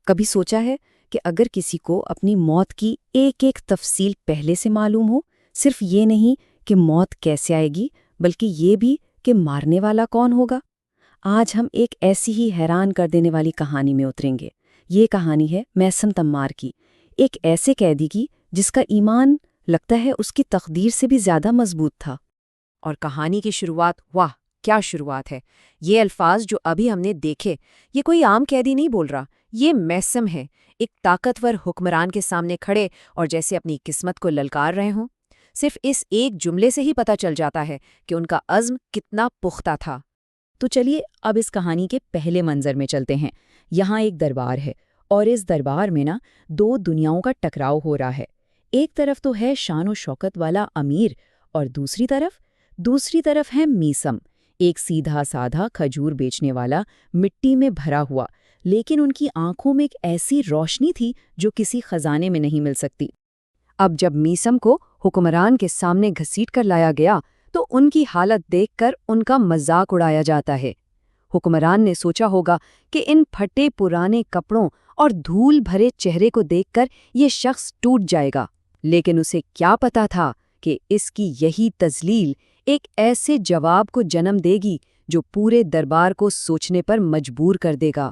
کبھی سوچا ہے کہ اگر کسی کو اپنی موت کی ایک ایک تفصیل پہلے سے معلوم ہو، صرف یہ نہیں کہ موت کیسے آئے گی بلکہ یہ بھی کہ مارنے والا کون ہوگا؟ آج ہم ایک ایسی ہی حیران کر دینے والی کہانی میں اتریں گے۔ یہ کہانی ہے میثم تمار کی، ایک ایسے قیدی کی جس کا ایمان لگتا ہے اس کی تقدیر سے بھی زیادہ مضبوط تھا۔ اور کہانی کی شروعات، واہ کیا شروعات ہے! یہ الفاظ جو ابھی ہم نے دیکھے، یہ کوئی عام قیدی نہیں بول رہا، یہ میثم ہے، ایک طاقتور حکمران کے سامنے کھڑے اور جیسے اپنی قسمت کو للکار رہے ہوں۔ صرف اس ایک جملے سے ہی پتہ چل جاتا ہے کہ ان کا عزم کتنا پختہ تھا۔ تو چلیے اب اس کہانی کے پہلے منظر میں چلتے ہیں۔ یہاں ایک دربار ہے اور اس دربار میں دو دنیاؤں کا ٹکراؤ ہو رہا ہے۔ ایک طرف تو ہے شان و شوکت والا امیر اور دوسری طرف ہے میثم، ایک سیدھا سادھا کھجور بیچنے والا، مٹی میں بھرا ہوا، لیکن ان کی آنکھوں میں ایک ایسی روشنی تھی جو کسی خزانے میں نہیں مل سکتی۔ اب جب میثم کو حکمران کے سامنے گھسیٹ کر لایا گیا تو ان کی حالت دیکھ کر ان کا مذاق اڑایا جاتا ہے۔ حکمران نے سوچا ہوگا کہ ان پھٹے پرانے کپڑوں اور دھول بھرے چہرے کو دیکھ کر یہ شخص ٹوٹ جائے گا، لیکن اسے کیا پتا تھا کہ اس کی یہی تذلیل ایک ایسے جواب کو جنم دے گی جو پورے دربار کو سوچنے پر مجبور کر دے گا۔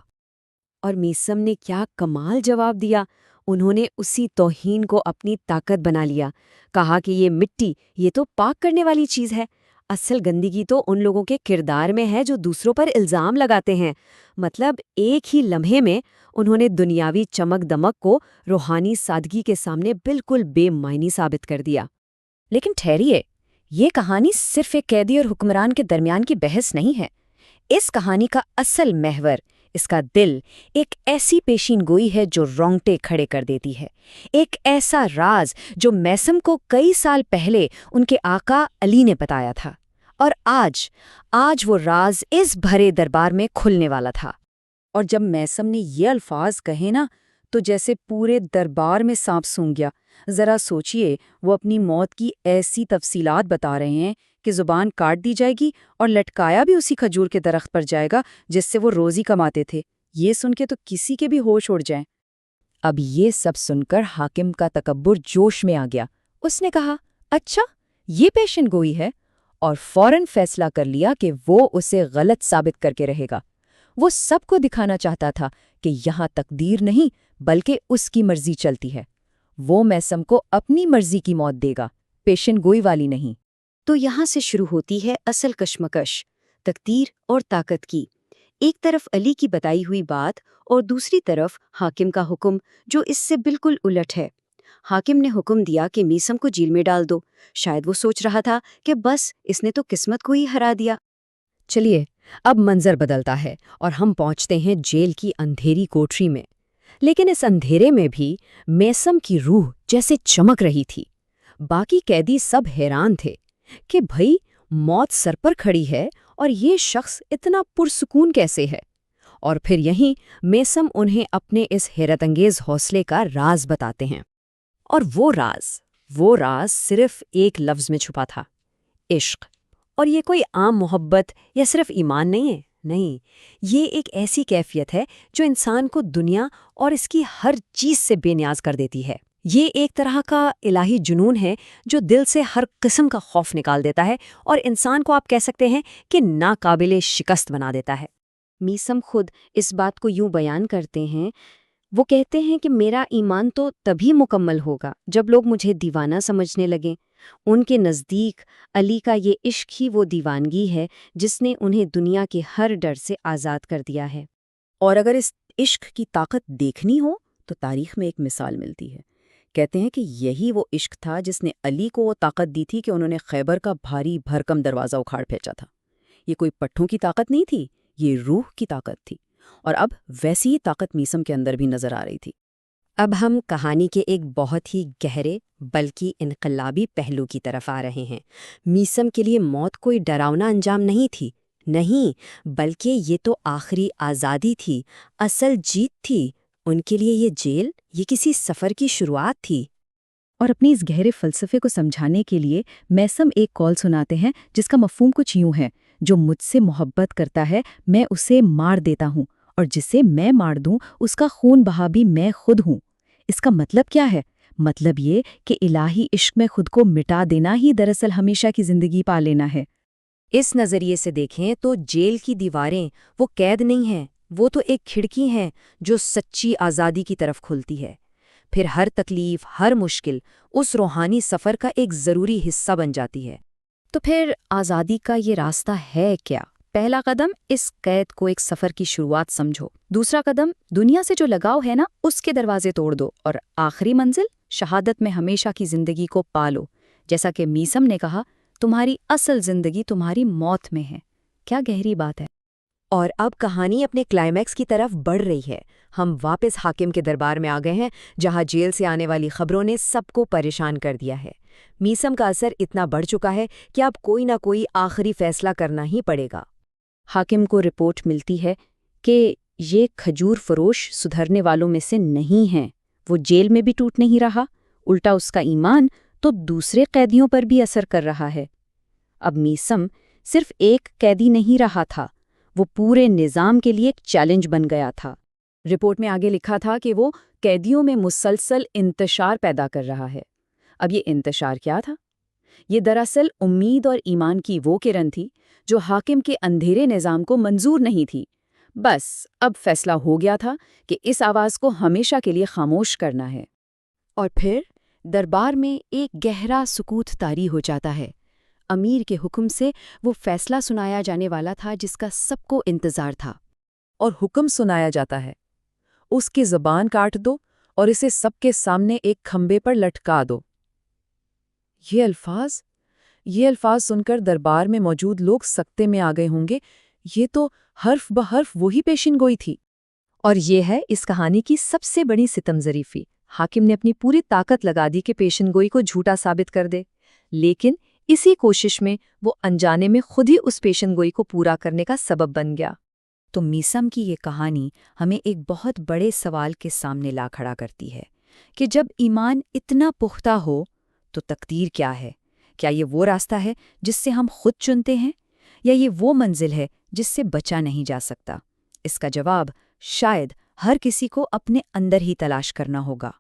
اور میثم نے کیا کمال جواب دیا! انہوں نے اسی توہین کو اپنی طاقت بنا لیا، کہا کہ یہ مٹی، یہ تو پاک کرنے والی چیز ہے، اصل گندگی تو ان لوگوں کے کردار میں ہے جو دوسروں پر الزام لگاتے ہیں۔ مطلب ایک ہی لمحے میں انہوں نے دنیاوی چمک دمک کو روحانی سادگی کے سامنے بالکل بے معنی ثابت کر دیا۔ لیکن ٹھہریے، یہ کہانی صرف ایک قیدی اور حکمران کے درمیان کی بحث نہیں ہے۔ اس کہانی کا اصل محور، اس کا دل، ایک ایسی پیشین گوئی ہے جو رونگٹے کھڑے کر دیتی ہے، ایک ایسا راز جو میثم کو کئی سال پہلے ان کے آقا علی نے بتایا تھا، اور آج وہ راز اس بھرے دربار میں کھلنے والا تھا۔ اور جب میثم نے یہ الفاظ کہے تو جیسے پورے دربار میں سانپ سونگ گیا۔ ذرا سوچئے، وہ اپنی موت کی ایسی تفصیلات بتا رہے ہیں کہ زبان کاٹ دی جائے گی اور لٹکایا بھی اسی کھجور کے درخت پر جائے گا جس سے وہ روزی کماتے تھے۔ یہ سن کے تو کسی کے بھی ہوش اڑ جائیں۔ اب یہ سب سن کر حاکم کا تکبر جوش میں آ گیا۔ اس نے کہا، اچھا یہ پیشن گوئی ہے، اور فوراً فیصلہ کر لیا کہ وہ اسے غلط ثابت کر کے رہے گا۔ وہ سب کو دکھانا چاہتا تھا کہ یہاں تقدیر نہیں بلکہ اس کی مرضی چلتی ہے۔ وہ میثم کو اپنی مرضی کی موت دے گا، پیشن گوئی والی نہیں۔ تو یہاں سے شروع ہوتی ہے اصل کشمکش، تقدیر اور طاقت کی۔ ایک طرف علی کی بتائی ہوئی بات اور دوسری طرف حاکم کا حکم جو اس سے بالکل الٹ ہے۔ حاکم نے حکم دیا کہ میثم کو جیل میں ڈال دو۔ شاید وہ سوچ رہا تھا کہ بس اس نے تو قسمت کو ہی ہرا دیا۔ چلیے اب منظر بدلتا ہے اور ہم پہنچتے ہیں جیل کی اندھیری کوٹری میں۔ لیکن اس اندھیرے میں بھی میثم کی روح جیسے چمک رہی تھی۔ باقی قیدی سب حیران تھے کہ بھئی موت سر پر کھڑی ہے اور یہ شخص اتنا پرسکون کیسے ہے؟ اور پھر یہیں میثم انہیں اپنے اس حیرت انگیز حوصلے کا راز بتاتے ہیں۔ اور وہ راز صرف ایک لفظ میں چھپا تھا، عشق۔ اور یہ کوئی عام محبت یا صرف ایمان نہیں، یہ ایک ایسی کیفیت ہے جو انسان کو دنیا اور اس کی ہر چیز سے بے نیاز کر دیتی ہے۔ یہ ایک طرح کا الہی جنون ہے جو دل سے ہر قسم کا خوف نکال دیتا ہے اور انسان کو آپ کہہ سکتے ہیں کہ ناقابل شکست بنا دیتا ہے۔ میثم خود اس بات کو یوں بیان کرتے ہیں، وہ کہتے ہیں کہ میرا ایمان تو تبھی مکمل ہوگا جب لوگ مجھے دیوانہ سمجھنے لگیں۔ ان کے نزدیک علی کا یہ عشق ہی وہ دیوانگی ہے جس نے انہیں دنیا کے ہر ڈر سے آزاد کر دیا ہے۔ اور اگر اس عشق کی طاقت دیکھنی ہو تو تاریخ میں ایک مثال ملتی ہے۔ کہتے ہیں کہ یہی وہ عشق تھا جس نے علی کو وہ طاقت دی تھی کہ انہوں نے خیبر کا بھاری بھرکم دروازہ اکھاڑ پھینچا تھا۔ یہ کوئی پٹھوں کی طاقت نہیں تھی، یہ روح کی طاقت تھی، اور اب ویسی ہی طاقت میثم کے اندر بھی نظر آ رہی تھی۔ اب ہم کہانی کے ایک بہت ہی گہرے بلکہ انقلابی پہلو کی طرف آ رہے ہیں۔ میثم کے لیے موت کوئی ڈراؤنا انجام نہیں تھی، نہیں، بلکہ یہ تو آخری آزادی تھی، اصل جیت تھی۔ ان کے لیے یہ جیل، یہ کسی سفر کی شروعات تھی۔ اور اپنی اس گہرے فلسفے کو سمجھانے کے لیے میثم ایک قول سناتے ہیں جس کا مفہوم کچھ یوں ہے، جو مجھ سے محبت کرتا ہے میں اسے مار دیتا ہوں، اور جسے میں مار دوں اس کا خون بہا بھی میں خود ہوں۔ اس کا مطلب کیا ہے؟ مطلب یہ کہ الہی عشق میں خود کو مٹا دینا ہی دراصل ہمیشہ کی زندگی پا لینا ہے۔ اس نظریے سے دیکھیں تو جیل کی دیواریں وہ قید نہیں ہیں، وہ تو ایک کھڑکی ہیں جو سچی آزادی کی طرف کھلتی ہے۔ پھر ہر تکلیف، ہر مشکل اس روحانی سفر کا ایک ضروری حصہ بن جاتی ہے۔ تو پھر آزادی کا یہ راستہ ہے کیا؟ پہلا قدم اس قید کو ایک سفر کی شروعات سمجھو۔ دوسرا قدم دنیا سے جو لگاؤ ہے نا اس کے دروازے توڑ دو، اور آخری منزل شہادت میں ہمیشہ کی زندگی کو پالو۔ جیسا کہ میسم نے کہا، تمہاری اصل زندگی تمہاری موت میں ہے۔ کیا گہری بات ہے۔ اور اب کہانی اپنے کلائمیکس کی طرف بڑھ رہی ہے۔ ہم واپس حاکم کے دربار میں آ گئے ہیں، جہاں جیل سے آنے والی خبروں نے سب کو پریشان کر دیا ہے۔ میسم کا اثر اتنا بڑھ چکا ہے کہ اب کوئی نہ کوئی آخری فیصلہ کرنا ہی پڑے گا۔ حاکم کو رپورٹ ملتی ہے کہ یہ کھجور فروش سدھرنے والوں میں سے نہیں ہیں۔ وہ جیل میں بھی ٹوٹ نہیں رہا، الٹا اس کا ایمان تو دوسرے قیدیوں پر بھی اثر کر رہا ہے۔ اب میسم صرف ایک قیدی نہیں رہا تھا، وہ پورے نظام کے لیے ایک چیلنج بن گیا تھا۔ رپورٹ میں آگے لکھا تھا کہ وہ قیدیوں میں مسلسل انتشار پیدا کر رہا ہے۔ اب یہ انتشار کیا تھا؟ یہ دراصل امید اور ایمان کی وہ کرن تھی جو حاکم کے اندھیرے نظام کو منظور نہیں تھی۔ بس اب فیصلہ ہو گیا تھا کہ اس آواز کو ہمیشہ کے لیے خاموش کرنا ہے۔ اور پھر دربار میں ایک گہرا سکوت طاری ہو جاتا ہے۔ امیر کے حکم سے وہ فیصلہ سنایا جانے والا تھا جس کا سب کو انتظار تھا۔ اور حکم سنایا جاتا ہے، اس کی زبان کاٹ دو اور اسے سب کے سامنے ایک کھمبے پر لٹکا دو۔ یہ الفاظ سن کر دربار میں موجود لوگ سکتے میں آ گئے ہوں گے۔ یہ تو حرف بحرف وہی پیشین گوئی تھی۔ اور یہ ہے اس کہانی کی سب سے بڑی ستم ظریفی۔ حاکم نے اپنی پوری طاقت لگا دی کہ پیشین گوئی کو جھوٹا ثابت کر دے، لیکن اسی کوشش میں وہ انجانے میں خود ہی اس پیشین گوئی کو پورا کرنے کا سبب بن گیا۔ تو میسم کی یہ کہانی ہمیں ایک بہت بڑے سوال کے سامنے لا کھڑا کرتی ہے کہ جب ایمان اتنا پختہ ہو تو تقدیر کیا ہے؟ کیا یہ وہ راستہ ہے جس سے ہم خود چنتے ہیں، یا یہ وہ منزل ہے جس سے بچا نہیں جا سکتا؟ اس کا جواب شاید ہر کسی کو اپنے اندر ہی تلاش کرنا ہوگا۔